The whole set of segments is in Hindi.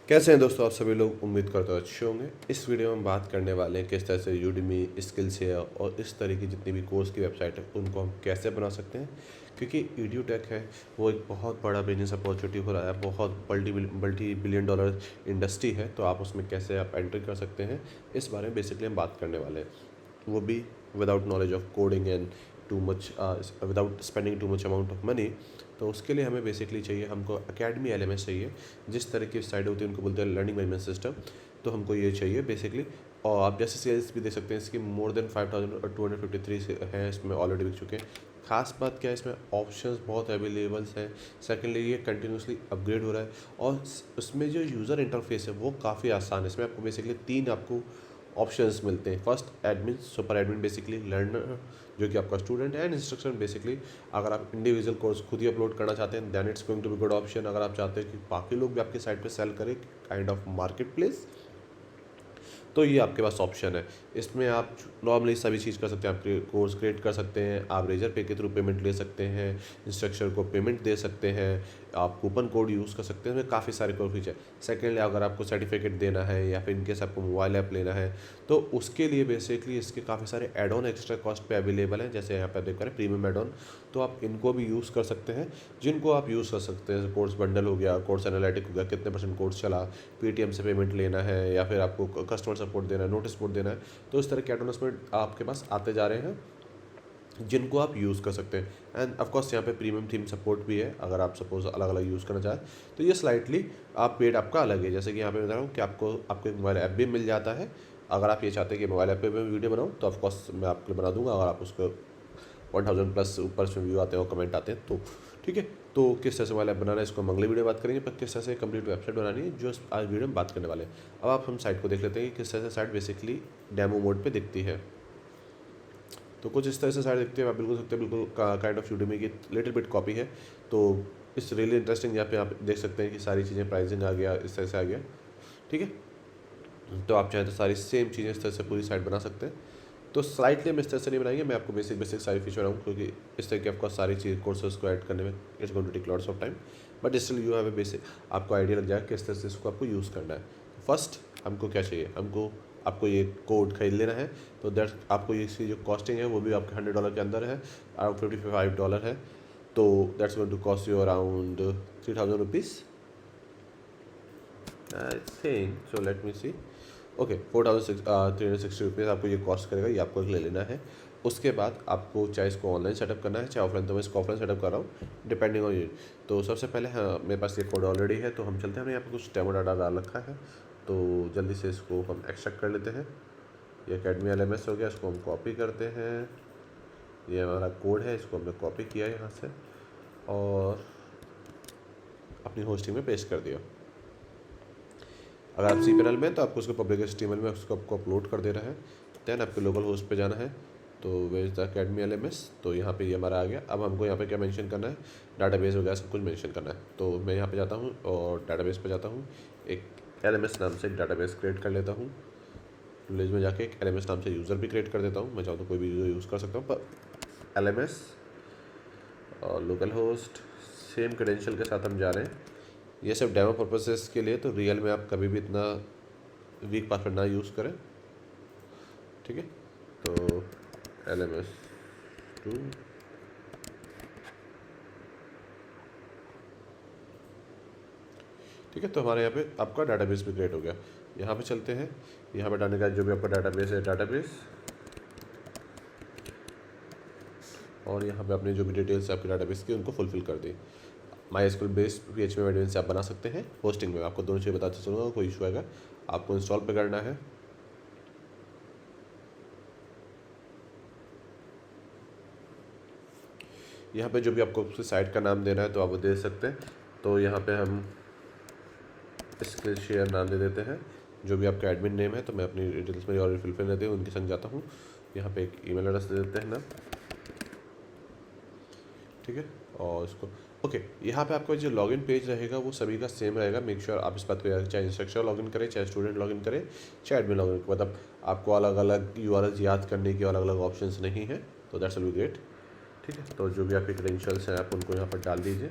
कैसे हैं दोस्तों आप सभी लोग। उम्मीद करते हो अच्छे होंगे। इस वीडियो में हम बात करने वाले हैं किस तरह से यूडीमी, स्किल्सशेयर और इस तरह की जितनी भी कोर्स की वेबसाइट है उनको हम कैसे बना सकते हैं। क्योंकि ईड्यूटेक है वो एक बहुत बड़ा बिजनेस अपॉर्चुनिटी हो रहा है, बहुत मल्टी बिलियन डॉलर इंडस्ट्री है। तो आप उसमें कैसे आप एंट्री कर सकते हैं, इस बारे में बेसिकली हम बात करने वाले हैं, वो भी without knowledge of coding and too much without spending too much amount of money. तो उसके लिए हमें बेसिकली चाहिए, हमको अकेडमी एलएमएस चाहिए। जिस तरह की साइड होती है उनको बोलते हैं लर्निंग मैनेजमेंट सिस्टम। तो हमको ये चाहिए बेसिकली। और आप जैसे सेल्स भी देख सकते हैं, इसकी मोर देन 5253 हैं, इसमें ऑलरेडी बिक चुके हैं। खास बात क्या है, इसमें ऑप्शंस बहुत अवेलेबल्स हैं। सेकेंडली ये कंटिन्यूसली अपग्रेड हो रहा है और उसमें जो यूज़र इंटरफेस है वो काफ़ी आसान है। इसमें आपको बेसिकली 3 आपको ऑप्शंस मिलते हैं। First admin, super admin basically learner जो कि आपका स्टूडेंट है, एंड इंस्ट्रक्शन बेसिकली अगर आप इंडिविजुअल कोर्स खुद ही अपलोड करना चाहते हैं then it's going to be good option. अगर आप चाहते हैं कि बाकी लोग भी आपके साइट पे सेल करें, काइंड ऑफ मार्केट प्लेस, तो ये आपके पास ऑप्शन है। इसमें आप नॉर्मली सभी चीज़ कर सकते हैं। आप कोर्स क्रिएट कर सकते हैं, आप रेजर पे के थ्रू पेमेंट ले सकते हैं, इंस्ट्रक्टर को पेमेंट दे सकते हैं, आप कूपन कोड यूज़ कर सकते हैं। इसमें काफ़ी सारे कोड फीचर। सेकेंडली अगर आपको सर्टिफिकेट देना है या फिर इनकेस आपको मोबाइल ऐप लेना है तो उसके लिए बेसिकली इसके काफ़ी सारे एड ऑन एक्स्ट्रा कॉस्ट पे अवेलेबल हैं। जैसे यहाँ पर देख रहे हैं प्रीमियम एड ऑन, तो आप इनको भी यूज़ कर सकते हैं, जिनको आप यूज़ कर सकते हैं। कोर्स बंडल हो गया, कोर्स एनालिटिक हो गया, कितने % कोर्स चला, पेटीएम से पेमेंट लेना है या फिर आपको कस्टमर सपोर्ट देना है, नोटिस बोर्ड देना है। तो इस तरह के एडवर्टाइजमेंट आपके पास आते जा रहे हैं जिनको आप यूज़ कर सकते हैं। एंड ऑफकोर्स यहाँ पे प्रीमियम थीम सपोर्ट भी है, अगर आप सपोज अलग अलग यूज़ करना चाहें तो ये स्लाइटली आप पेड आपका अलग है। जैसे कि यहाँ पे बता रहा हूँ कि आपको एक मोबाइल ऐप भी मिल जाता है। अगर आप ये चाहते हैं कि मोबाइल ऐप पे मैं वीडियो बनाऊँ तो ऑफकोर्स मैं आपके लिए बना दूंगा। अगर आप उसको 1000+ ऊपर उसमें व्यू आते हैं और कमेंट आते हैं तो ठीक है। तो किस तरह से मोबाइल ऐप बनाना है इसको हम अगले वीडियो में बात करेंगे, पर किस तरह से कंप्लीट वेबसाइट बनानी है जो आज वीडियो में बात करने वाले हैं। अब आप हम साइट को देख लेते हैं कि किस तरह से साइट बेसिकली डेमो मोड पे दिखती है। तो कुछ इस तरह से साइट दिखती है। आप बिल्कुल सकते हैं, बिल्कुल काइंड ऑफ यूडेमी की लिटिल बिट कॉपी है। तो इट्स रियली इंटरेस्टिंग। यहाँ पे आप देख सकते हैं कि सारी चीज़ें प्राइसिंग आ गया, इस तरह से आ गया। ठीक है, तो आप चाहें तो सारी सेम चीज़ें इस तरह से पूरी साइट बना सकते हैं। तो स्लाइटली हम इस तरह से नहीं बनाएंगे, मैं आपको बेसिक बेसिक सारी फीचर बनाऊँ, क्योंकि इस तरह की आपको सारी चीज़ कोर्सेज को ऐड करने में it's going to take lots of time, but still you have a basic, आपको आइडिया लग जाएगा किस तरह से इसको आपको यूज़ करना है। फर्स्ट हमको क्या चाहिए, हमको आपको ये कोड खरीद लेना है। तो दैट आपको इसकी जो कॉस्टिंग है वो भी आपके $100 के अंदर है, अराउंड $55 है। तो that's going to cost you around 3000 rupees I think. So let me see, okay 4360 rupees आपको ये कॉस्ट करेगा। ये आपको ले लेना है। उसके बाद आपको चाहे इसको ऑनलाइन सेटअप करना है चाहे ऑफलाइन, तो मैं इसको ऑफलाइन सेटअप कर रहा हूँ डिपेंडिंग ऑन यू। तो सबसे पहले हाँ, मेरे पास ये कोड ऑलरेडी है, तो हम चलते हैं। हमने यहाँ पे कुछ डेमो डाटा डाल रखा है, तो जल्दी से इसको हम एक्सट्रैक्ट कर लेते हैं। ये अकेडमी LMS हो गया, इसको हम कॉपी करते हैं। ये हमारा कोड है, इसको हमने कॉपी किया यहाँ से और अपनी होस्टिंग में पेस्ट कर दिया। अगर आप cPanel में तो आपको उसको पब्लिक HTML में उसको आपको अपलोड कर देना है। देन आपके लोकल होस्ट पे जाना है, तो वेयर द अकेडमी LMS, तो यहाँ पे ये हमारा आ गया। अब हमको यहाँ पे क्या मेंशन करना है, डाटाबेस वगैरह सब कुछ मेंशन करना है। तो मैं यहाँ पे जाता हूँ और डाटाबेस पे जाता हूँ, एक LMS नाम से एक डाटाबेस क्रिएट कर लेता हूँ। विलेज में जाके एक LMS नाम से यूज़र भी क्रिएट कर देता हूँ। मैं चाहूँ तो कोई भी यूज़र यूज़ कर सकता हूँ, पर LMS और लोकल होस्ट सेम क्रेडेंशियल के साथ हम जा रहे हैं। ये सब डेमो पर्पसेस के लिए, तो रियल में आप कभी भी इतना वीक पासवर्ड ना यूज़ करें। ठीक है, तो LMS2 ठीक है। तो हमारे यहाँ पे आपका डाटाबेस भी क्रिएट हो गया। यहाँ पे चलते हैं, यहाँ पे डालने का जो भी आपका डाटाबेस है डाटाबेस, और यहाँ पे अपने जो भी डिटेल्स है आपके डाटाबेस की उनको फुलफिल कर दी। MySQL बेस्ड PHP एडमिन से आप बना सकते हैं। होस्टिंग में आपको दोनों चीज़ बताते चलूँगा, कोई इशू आएगा। आपको इंस्टॉल पे करना है। यहाँ पे जो भी आपको उसकी साइट का नाम देना है तो आप वो दे सकते हैं। तो यहाँ पे हम स्किल्सशेयर नाम दे देते हैं, जो भी आपका एडमिन नेम है। तो मैं अपनी डिटेल्स में और फिलफिल रहती हूँ उनके संग जाता हूँ। यहाँ पे एक ईमेल एड्रेस दे देते हैं ना, ठीक है। और इसको ओके, यहाँ पे आपका जो लॉगिन पेज रहेगा वो सभी का सेम रहेगा। मेक श्योर आप इस बात को याद, चाहे इंस्ट्रक्टर लॉगिन करें, चाहे स्टूडेंट लॉगिन करे, चाहे एडमिन लॉगिन, मतलब आपको अलग अलग URLs याद करने की अलग अलग ऑप्शंस नहीं है। तो दैट्स विल बी ग्रेट। ठीक है, तो जो भी आपके क्रेडेंशियल्स हैं आप उनको यहाँ पर डाल दीजिए।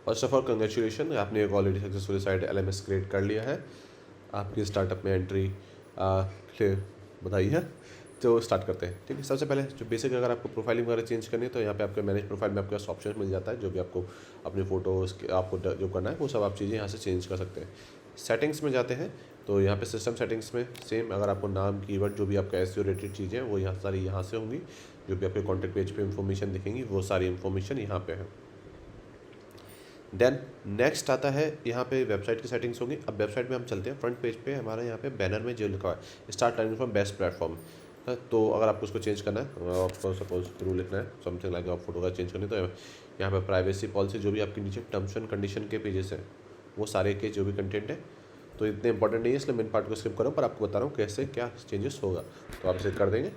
फर्स्ट ऑफ ऑल कंग्रेचुलेशन, आपने एक already successfully site LMS create कर लिया है। आपकी स्टार्टअप में एंट्री के बधाई है। तो स्टार्ट करते हैं। ठीक है, सबसे पहले जो बेसिक अगर आपको प्रोफाइलिंग वगैरह चेंज करनी है तो यहाँ पे आपके मैनेज प्रोफाइल में आपके पास ऑप्शन मिल जाता है, जो भी आपको अपनी फ़ोटोज़ आपको जो करना है वो सब आप चीज़ें यहाँ से चेंज कर सकते हैं। सेटिंग्स में जाते हैं तो यहाँ पे सिस्टम सेटिंग्स में सेम अगर आपको नाम कीवर्ड जो भी आपका एसईओ रिलेटेड चीज़ें हैं वो यहाँ सारी यहाँ से होंगी। जो भी आपके कॉन्टैक्ट पेज पे इंफॉर्मेशन दिखेंगी वो सारी इंफॉर्मेशन यहाँ पे है। देन नेक्स्ट आता है यहाँ पे वेबसाइट की सेटिंग्स होगी। अब वेबसाइट में हम चलते हैं। फ्रंट पेज पे हमारा यहाँ पे बैनर में जो लिखा है start learning from best platform, तो अगर आपको उसको चेंज करना है, आपको सपोज रूल लिखना है समथिंग लाइक आप फोटो का चेंज करनी है, तो यहाँ पे प्राइवेसी पॉलिसी जो भी आपके नीचे टर्म्स एंड कंडीशन के पेजेस हैं वो सारे के जो भी कंटेंट है तो इतने इंपॉर्टेंट नहीं है, इसलिए मेन पार्ट को स्किप करो, पर आपको बता रहा हूँ कैसे क्या चेंजेस होगा। तो आप इसे कर देंगे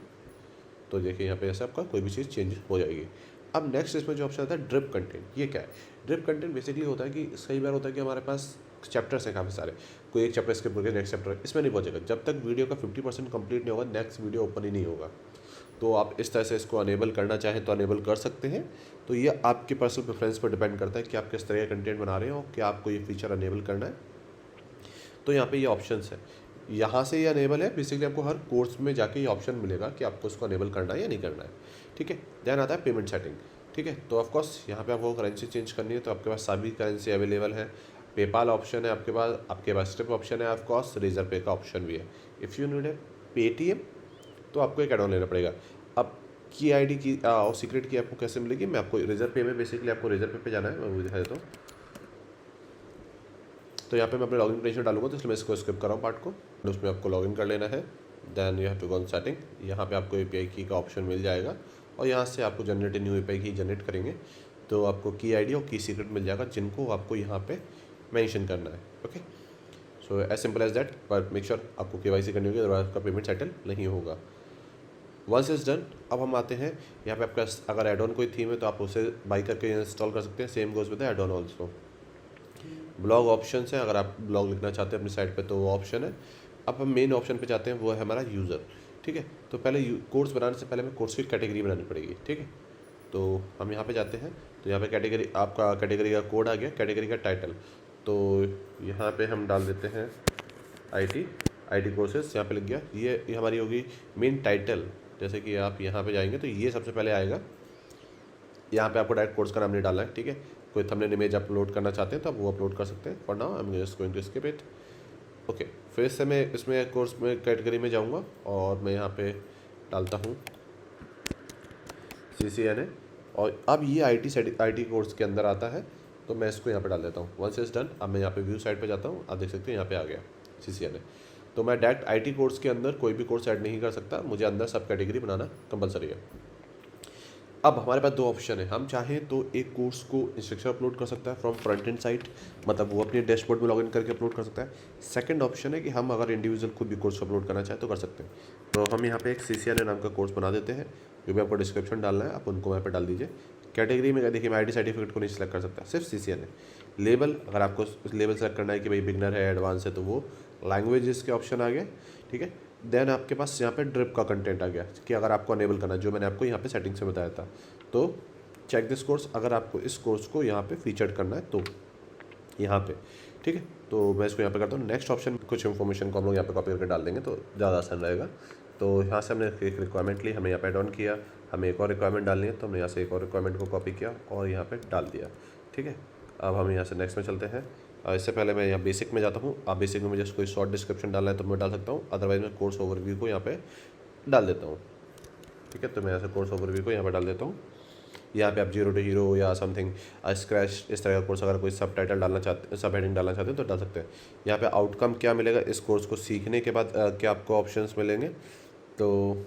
तो देखिए यहाँ पे ऐसे आपका कोई भी चीज़ चेंज हो जाएगी। अब नेक्स्ट इसमें जो ऑप्शन आता है ड्रिप कंटेंट। ये क्या है? ड्रिप कंटेंट बेसिकली होता है कि कई बार होता है कि हमारे पास चैप्टर्स हैं काफ़ी सारे, कोई एक चैप्टर स्किप करके नेक्स्ट चैप्टर इसमें नहीं पहुंचेगा जब तक वीडियो का 50% कंप्लीट नहीं होगा, नेक्स्ट वीडियो ओपन ही नहीं होगा। तो आप इस तरह से इसको अनेबल करना चाहें तो अनेबल कर सकते हैं। तो ये आपके पर्सनल प्रेफरेंस पर डिपेंड करता है कि आप किस तरह का कंटेंट बना रहे हो, कि आपको ये फीचर अनेबल करना है। तो यहाँ पे ये ऑप्शंस है, यहाँ से ये अनेबल है। बेसिकली आपको हर कोर्स में जाके ये ऑप्शन मिलेगा कि आपको इसको अनेबल करना है या नहीं करना है। ठीक है, ध्यान आता है पेमेंट सेटिंग। ठीक है, तो ऑफकोर्स यहाँ पे आपको करेंसी चेंज करनी है तो आपके पास सभी करेंसी अवेलेबल है। पेपाल ऑप्शन है आपके पास स्ट्रिप ऑप्शन है, ऑफकोर्स रेजर पे का ऑप्शन भी है। If you need a Paytm तो आपको एक एड ऑन लेना पड़ेगा। अब की आईडी की और सीक्रेट की आपको कैसे मिलेगी, मैं आपको रेजर पे में बेसिकली आपको रेजर पे जाना है, मैं वो दिखा देता हूँ। तो यहाँ पे मैं अपने लॉगिन क्रेडेंशियल डालूंगा, तो इसलिए मैं इसको स्किप कर रहा हूँ पार्ट को। उसमें आपको लॉगिन कर लेना है। Then you have to go on setting. यहाँ पे आपको API की का ऑप्शन मिल जाएगा और यहाँ से आपको जनरेट न्यू API की जनरेट करेंगे तो आपको की आईडी और की सीक्रेट मिल जाएगा, जिनको आपको यहाँ पे मेंशन करना है। Okay, so as simple as that, पर मेक श्योर आपको KYC करनी होगी, अदरवाइज आपका पेमेंट सेटल नहीं होगा। वंस इज डन, अब हम आते हैं यहाँ पे आपका अगर एड ऑन कोई थीम है तो आप उसे बाई करके इंस्टॉल कर सकते हैं। Same goes with add on also. Blog option है, अगर आप ब्लॉग लिखना चाहते हैं अपनी साइट पे तो वो ऑप्शन है। अब हम मेन ऑप्शन पे जाते हैं, वो है हमारा यूज़र। ठीक है, तो पहले कोर्स बनाने से पहले हमें कोर्स की कैटेगरी बनानी पड़ेगी। ठीक है, तो हम यहाँ पे जाते हैं तो यहाँ पे कैटेगरी, आपका कैटेगरी का कोड आ गया, कैटेगरी का टाइटल। तो यहाँ पे हम डाल देते हैं IT कोर्सेज, यहाँ पे लिख गया। ये हमारी होगी मेन टाइटल। जैसे कि आप यहाँ पे जाएंगे तो ये सबसे पहले आएगा। यहाँ पे आपको डायरेक्ट कोर्स का नाम नहीं डालना है। ठीक है, कोई थंबनेल इमेज अपलोड करना चाहते हैं तो आप वो अपलोड कर सकते हैं। For now I am just going to skip it. Okay, फिर से मैं इसमें कोर्स में कैटेगरी में जाऊँगा और मैं यहाँ पे डालता हूँ CCNA, और अब ये IT कोर्स के अंदर आता है तो मैं इसको यहाँ पे डाल देता हूँ। वंस इज डन, अब मैं यहाँ पे व्यू साइड पे जाता हूँ, आप देख सकते हैं यहाँ पे आ गया CCNA। तो मैं डायरेक्ट IT कोर्स के अंदर कोई भी कोर्स ऐड नहीं कर सकता, मुझे अंदर सब कैटेगरी बनाना कंपलसरी है। अब हमारे पास दो ऑप्शन है, हम चाहें तो एक कोर्स को इंस्ट्रक्शन अपलोड कर सकता है फ्रॉम फ्रंट एंड साइट, मतलब वो अपने डैशबोर्ड में लॉगिन करके अपलोड कर सकता है। सेकंड ऑप्शन है कि हम अगर इंडिविजुअल खुद भी कोर्स अपलोड करना चाहें तो कर सकते हैं। तो हम यहाँ पे एक CCNA नाम का कोर्स बना देते हैं, जो भी आपको डिस्क्रिप्शन डालना है आप उनको यहाँ पे डाल दीजिए। कैटेगरी में देखिए मैं IT सर्टिफिकेट को नहीं सिलेक्ट कर सकता, सिर्फ CCNA। लेबल, अगर आपको लेबल सेलेक्ट करना है कि भाई बिगनर है, एडवांस है, तो वो लैंग्वेजेस के ऑप्शन आ गए। ठीक है, देन आपके पास यहाँ पे ड्रिप का कंटेंट आ गया कि अगर आपको अनेबल करना है, जो मैंने आपको यहाँ पे सेटिंग से बताया था। तो चेक दिस कोर्स, अगर आपको इस कोर्स को यहाँ पे फीचर्ड करना है तो यहाँ पे। ठीक है, तो मैं इसको यहाँ पे करता हूँ। नेक्स्ट ऑप्शन, कुछ इन्फॉर्मेशन को हम लोग यहाँ पे कॉपी करके डाल देंगे तो ज़्यादा आसान रहेगा। तो यहाँ से हमने एक रिक्वायरमेंट ली, हमने यहाँ पे ऐड ऑन किया, हमें एक और रिक्वायरमेंट डालनी है तो हमने यहाँ से एक और रिक्वायरमेंट को कॉपी किया और यहाँ पे डाल दिया। ठीक है, अब हम यहाँ से नेक्स्ट में चलते हैं। इससे पहले मैं यहाँ बेसिक में जाता हूँ। आप बेसिक में मुझे कोई शॉर्ट डिस्क्रिप्शन डालना है तो मैं डाल सकता हूँ, अदरवाइज मैं कोर्स ओवरव्यू को यहाँ पे डाल देता हूँ। ठीक है, तो मैं यहाँ से कोर्स ओवरव्यू को यहाँ पे डाल देता हूँ। यहाँ पे आप 0 to हीरो या समथिंग स्क्रैच इस तरह का कोर्स, अगर कोई सब टाइटल डालना चाहते, सब हेडिंग डालना चाहते हैं तो डाल सकते हैं। यहाँ पे आउटकम क्या मिलेगा इस कोर्स को सीखने के बाद, क्या आपको ऑप्शंस मिलेंगे। तो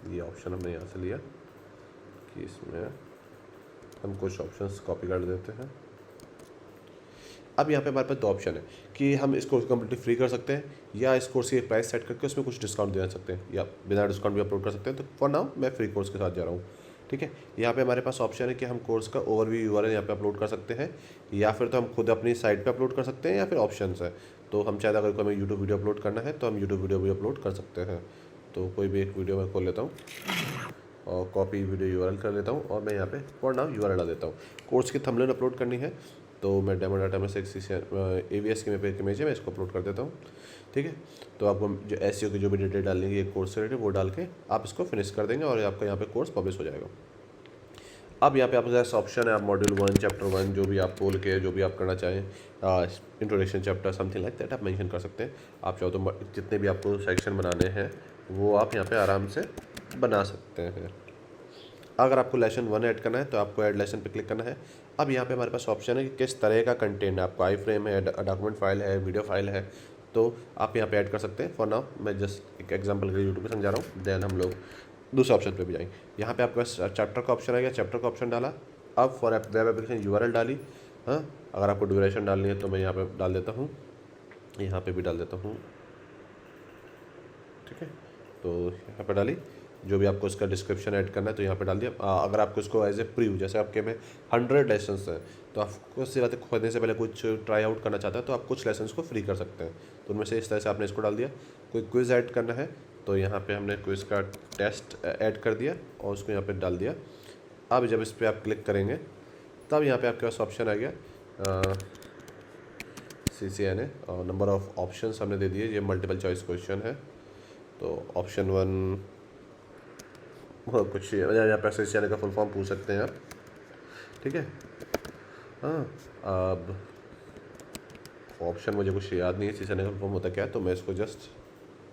ये ऑप्शन हमने यहाँ से लिया कि इसमें हम कुछ ऑप्शंस कॉपी कर देते हैं। अब यहाँ पे हमारे पास दो ऑप्शन है कि हम इस कोर्स को कम्प्लीटली फ्री कर सकते हैं या इस कोर्स की प्राइस सेट करके उसमें कुछ डिस्काउंट दे सकते हैं, या बिना डिस्काउंट भी अपलोड कर सकते हैं। तो फॉर नाउ मैं फ्री कोर्स के साथ जा रहा हूँ। ठीक है, यहाँ पे हमारे पास ऑप्शन है कि हम कोर्स का ओवरव्यू URL यहाँ पे अपलोड कर सकते हैं, या फिर तो हम खुद अपनी साइट पे अपलोड कर सकते हैं, या फिर ऑप्शंस है तो हम चाहे अगर कोई हमें यूट्यूब वीडियो अपलोड करना है तो हम यूट्यूब वीडियो भी अपलोड कर सकते हैं। तो कोई भी एक वीडियो मैं खोल लेता हूँ और कॉपी वीडियो यूआरएल कर लेता हूँ और मैं यहाँ पे फॉर नाउ यूआरएल डाल देता हूँ। कोर्स की थंबनेल अपलोड करनी है तो मैं डेमो डाटा में से AVS की मेरे इमेज है, मैं इसको अपलोड कर देता हूँ। ठीक है, तो आपको जो SEO की जो भी डिटेल डालनी है कोर्स से रिलेटेड वो डाल के आप इसको फिनिश कर देंगे और आपका यहाँ पे कोर्स पब्लिश हो जाएगा। अब यहाँ पे आपके पास ऑप्शन है, आप मॉड्यूल 1 चैप्टर 1 जो भी आप बोल के जो भी आप करना चाहें, introduction chapter something like that आप मेंशन कर सकते हैं। आप चाहो तो जितने भी आपको सेक्शन बनाने हैं वो आप यहाँ पे आराम से बना सकते हैं। अगर आपको लेसन 1 ऐड करना है तो आपको ऐड लेसन पे क्लिक करना है। अब यहाँ पे हमारे पास ऑप्शन है कि किस तरह का कंटेंट है, आपको आई फ्रेम है, डॉक्यूमेंट फाइल है, वीडियो फाइल है, तो आप यहाँ पे ऐड कर सकते हैं। फॉर नाउ मैं जस्ट एक एग्जांपल के लिए यूट्यूब पे समझा रहा हूँ, देन हम लोग दूसरे ऑप्शन पे भी जाएंगे। यहाँ पे आपके पास चैप्टर का ऑप्शन आ गया, चैप्टर का ऑप्शन डाला। अब फॉर वेब एप्लीकेशन यूआरएल डाली। हाँ, अगर आपको ड्यूरेशन डालनी है तो मैं यहाँ पे डाल देता हूँ, यहाँ पे भी डाल देता हूँ। ठीक है, तो यहाँ पे डाली। जो भी आपको इसका डिस्क्रिप्शन ऐड करना है तो यहाँ पे डाल दिया। अगर आपको इसको एज ए प्रीव्यू, जैसे आपके में 100 लेसन्स हैं तो आपको सी बात है खोलने से पहले कुछ ट्राई आउट करना चाहता है तो आप कुछ लेसन्स को फ्री कर सकते हैं। तो उनमें से इस तरह से आपने इसको डाल दिया। कोई क्विज़ ऐड करना है तो यहाँ पे हमने क्विज़ का टेस्ट ऐड कर दिया और उसको यहाँ पे डाल दिया। अब जब इस पर आप क्लिक करेंगे तब यहाँ पे आपके पास ऑप्शन आ गया CCNA और नंबर ऑफ़ ऑप्शंस हमने दे दिए। ये मल्टीपल चॉइस क्वेश्चन है तो ऑप्शन 1 कुछ यहाँ पे CCNA का फुल फॉर्म पूछ सकते हैं आप। ठीक है, हाँ, अब ऑप्शन मुझे कुछ याद नहीं है CCNA का फुल फॉर्म होता क्या है, तो मैं इसको जस्ट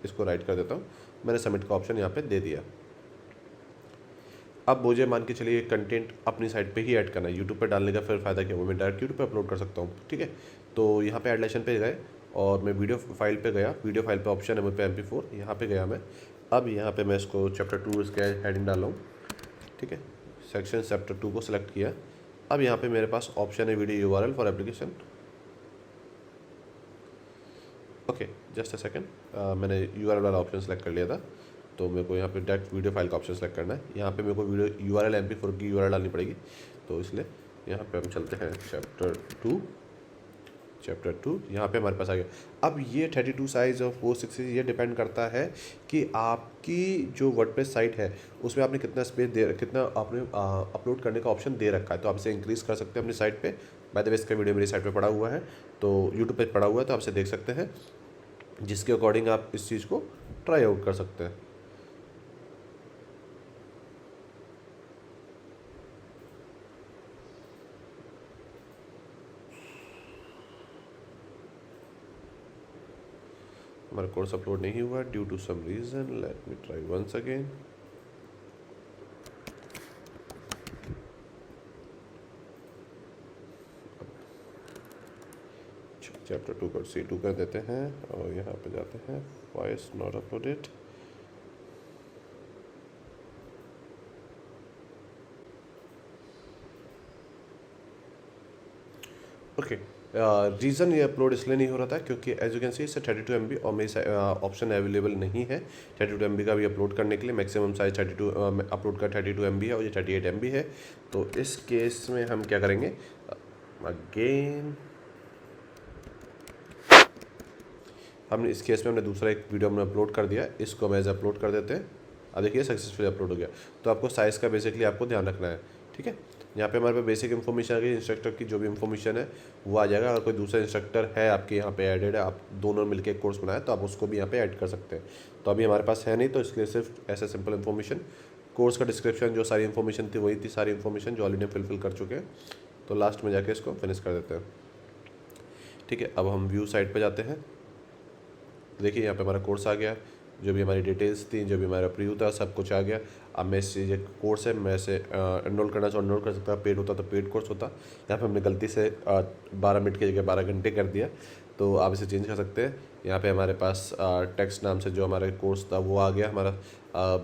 इसको राइट कर देता हूँ। मैंने सबमिट का ऑप्शन यहाँ पे दे दिया। अब मुझे मान के चलिए कंटेंट अपनी साइट पे ही ऐड करना है, यूट्यूब पे डालने का फिर फ़ायदा क्या, वो मैं डायरेक्ट यूट्यूब पे अपलोड कर सकता हूँ। ठीक है, तो यहाँ पे ऐड लेसन पे गए और मैं वीडियो फाइल पे गया। वीडियो फाइल पे ऑप्शन है मुझ पे MP4, यहाँ पे गया मैं। अब यहाँ पे मैं इसको चैप्टर 2 इसके हेडिंग डाल रहा हूँ। ठीक है, सेक्शन चैप्टर 2 को सिलेक्ट किया। अब यहाँ पे मेरे पास ऑप्शन है video URL for application. Okay, just a second, मैंने यूआरएल वाला ऑप्शन सेलेक्ट कर लिया था तो मेरे को यहाँ पे डायरेक्ट वीडियो फाइल का ऑप्शन सेलेक्ट करना है। यहाँ पे मेरे को वीडियो यूआरएल MP4 की यूआरएल डालनी पड़ेगी, तो इसलिए यहाँ पे हम चलते हैं चैप्टर 2 यहाँ पे हमारे पास आ गया। अब ये 32 साइज़ और 460 ये डिपेंड करता है कि आपकी जो वर्डप्रेस साइट है उसमें आपने कितना स्पेस कितना आपने अपलोड करने का ऑप्शन दे रखा है, तो आप इसे इंक्रीज़ कर सकते हैं अपनी साइट पे। बाय द वे इसका वीडियो मेरी साइट पे पड़ा हुआ है, तो यूट्यूब पे पड़ा हुआ है, तो आप इसे देख सकते हैं, जिसके अकॉर्डिंग आप इस चीज़ को ट्राई आउट कर सकते हैं। हमारा कोर्स अपलोड नहीं हुआ due to some reason, let me try once again. Chapter 2 को C2 कर देते हैं और यहाँ पे जाते हैं voice not uploaded. Okay, reason ये अपलोड इसलिए नहीं हो रहा था क्योंकि एज यू कैन सी इससे 32 MB और मेरी ऑप्शन अवेलेबल नहीं है 32 MB का भी अपलोड करने के लिए। मैक्सिमम साइज 32 अपलोड का 32 MB है और ये 38 MB है। तो इस केस में हम क्या करेंगे, अगेन हमने इस केस में हमने दूसरा एक वीडियो हमने अपलोड कर दिया, इसको हम एज अपलोड कर देते हैं। अब देखिए सक्सेसफुली अपलोड हो गया। तो आपको साइज़ का बेसिकली आपको ध्यान रखना है। ठीक है, यहाँ पे हमारे पास बेसिक इन्फॉर्मेशन आ गई, इंस्ट्रक्टर की जो भी इन्फॉर्मेशन है वो आ जाएगा। अगर कोई दूसरा इंस्ट्रक्टर है आपके यहाँ पे ऐडेड है, आप दोनों मिलकर एक कोर्स बनाए तो आप उसको भी यहाँ पे ऐड कर सकते हैं। तो अभी हमारे पास है नहीं, तो इसलिए सिर्फ ऐसा सिंपल इन्फॉर्मेशन, कोर्स का डिस्क्रिप्शन जो सारी इन्फॉर्मेशन थी वही थी सारी इन्फॉर्मेशन जो ऑलरेडी फिल कर चुके हैं। तो लास्ट में जाके इसको फिनिश कर देते हैं। ठीक है, अब हम व्यू साइट पर जाते हैं। देखिए यहाँ पे हमारा कोर्स आ गया, जो भी हमारी डिटेल्स थी, जो भी हमारा प्रीव्यू था, सब कुछ आ गया। अब मैं इसे जो कोर्स है मैं इसे एनरोल करना चाहूँ एनरोल कर सकता, पेड होता तो पेड कोर्स होता। यहाँ पे हमने गलती से 12 मिनट की जगह 12 घंटे कर दिया, तो आप इसे चेंज कर सकते हैं। यहाँ पे हमारे पास टेक्स्ट नाम से जो हमारा कोर्स था वो आ गया हमारा।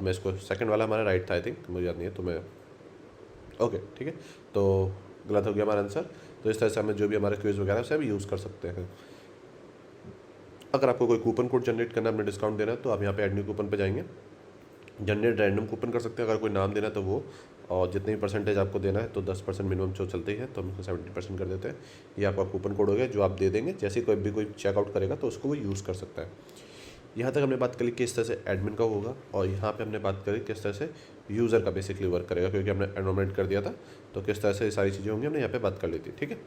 मैं इसको सेकंड वाला हमारा राइट था आई थिंक, मुझे याद नहीं है, तो मैं ओके ठीक है, तो गलत हो गया हमारा आंसर। तो इस तरह से हमें जो भी हमारे क्विज़ वगैरह से हम यूज़ कर सकते हैं। अगर आपको कोई कूपन कोड जनरेट करना है, अपने डिस्काउंट देना है, तो आप यहाँ पे ऐड न्यू कूपन पे जाएंगे, जनरेट रैंडम कूपन कर सकते हैं। अगर कोई नाम देना है तो वो, और जितनी परसेंटेज आपको देना है तो 10% मिनिमम जो चलती है, तो हम इसको 70% कर देते हैं। ये आपका कूपन कोड हो गया जो आप दे देंगे, जैसे कोई भी कोई चेकआउट करेगा तो उसको वो यूज़ कर सकता है। यहाँ तक हमने बात करी किस तरह से एडमिन का होगा, और यहाँ पे हमने बात करी किस तरह से यूज़र का बेसिकली वर्क करेगा, क्योंकि हमने एनवायरनमेंट कर दिया था, तो किस तरह से ये सारी चीज़ें होंगी हमने यहाँ पे बात कर ली थी। ठीक है,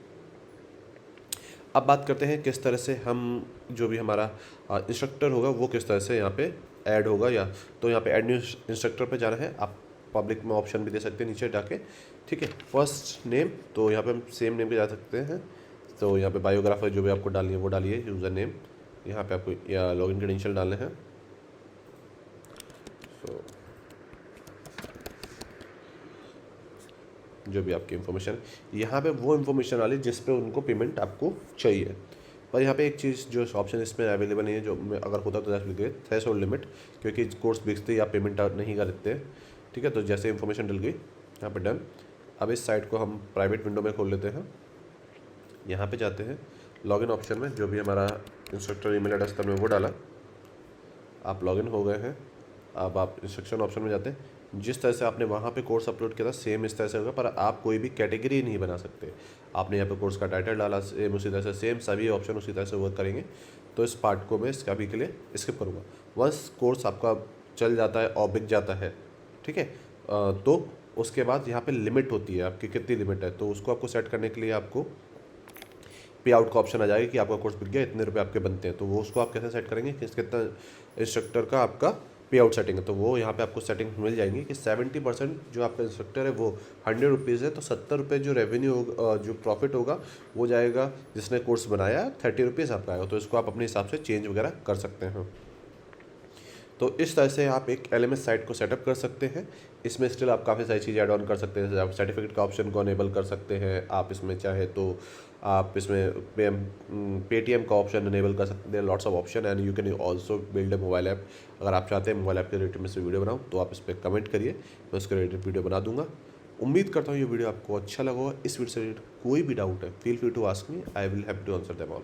अब बात करते हैं किस तरह से हम जो भी हमारा इंस्ट्रक्टर होगा वो किस तरह से यहाँ पे ऐड होगा, या तो यहाँ पे ऐड न्यू इंस्ट्रक्टर पे जाना है, आप पब्लिक में ऑप्शन भी दे सकते हैं नीचे जाके। ठीक है, फर्स्ट नेम, तो यहाँ पे हम सेम नेम पे जा सकते हैं, तो यहाँ पे बायोग्राफर जो भी आपको डालनी है वो डालिए, यूज़र नेम यहाँ पे आपको या लॉगिन क्रेडेंशियल डालने हैं। तो जो भी आपकी इन्फॉर्मेशन यहाँ पे वो इन्फॉर्मेशन डालिए जिस पे उनको पेमेंट आपको चाहिए। पर यहाँ पे एक चीज़ जो ऑप्शन इसमें अवेलेबल नहीं है, जो अगर होता तो थ्रेशोल्ड लिमिट, क्योंकि कोर्स बेचते ही आप पेमेंट नहीं करते। ठीक है, तो जैसे इन्फॉर्मेशन डल गई यहाँ पे डन। अब इस साइट को हम प्राइवेट विंडो में खोल लेते हैं, यहाँ पे जाते हैं लॉगिन ऑप्शन में, जो भी हमारा इंस्ट्रक्टर ईमेल एड्रेस था हमने वो डाला, आप लॉगिन हो गए हैं। अब आप इंस्ट्रक्शन ऑप्शन में जाते हैं, जिस तरह से आपने वहाँ पे कोर्स अपलोड किया था सेम इस तरह से होगा, पर आप कोई भी कैटेगरी नहीं बना सकते। आपने यहाँ पे कोर्स का टाइटल डाला सेम उसी तरह से, सेम सभी ऑप्शन उसी तरह से वर्क करेंगे। तो इस पार्ट को मैं इसका अभी के लिए स्किप करूँगा। वंस कोर्स आपका चल जाता है और बिक जाता है, ठीक है, तो उसके बाद यहाँ पे लिमिट होती है आपकी, कितनी लिमिट है, तो उसको आपको सेट करने के लिए आपको पे आउट का ऑप्शन आ जाएगा कि आपका कोर्स बिक गया, इतने रुपए आपके बनते हैं। तो वो उसको आप कैसे सेट करेंगे कि कितना इंस्ट्रक्टर का आपका पे आउट सेटिंग है, तो वो यहाँ पे आपको सेटिंग मिल जाएंगी कि 70% जो आपका इंस्ट्रक्टर है वो 100 रुपीज़ है, तो 70 रुपये जो रेवेन्यू होगा, जो प्रॉफिट होगा वो जाएगा जिसने कोर्स बनाया, 30 रुपीज़ आपका आएगा। तो इसको आप अपने हिसाब से चेंज वगैरह कर सकते हैं। तो इस तरह से आप एक LMS साइट को सेटअप कर सकते हैं। इसमें स्टिल आप काफ़ी सारी चीज़ें ऐड ऑन कर सकते हैं, जैसे आप सर्टिफिकेट का ऑप्शन को अनेबल कर सकते हैं, आप इसमें चाहे तो आप इसमें पेटीएम का ऑप्शन अनेबल कर सकते हैं, lots of option, and you can also build a mobile app. अगर आप चाहते हैं मोबाइल ऐप के रिलेटेड में से वीडियो बनाऊँ तो आप इस पर कमेंट करिए, मैं उसके रिलेटेड वीडियो बना दूंगा। उम्मीद करता हूँ ये वीडियो आपको अच्छा लगा होगा। इस वीडियो से रिलेटेड कोई भी डाउट है, feel free to ask me, I will have to answer them all.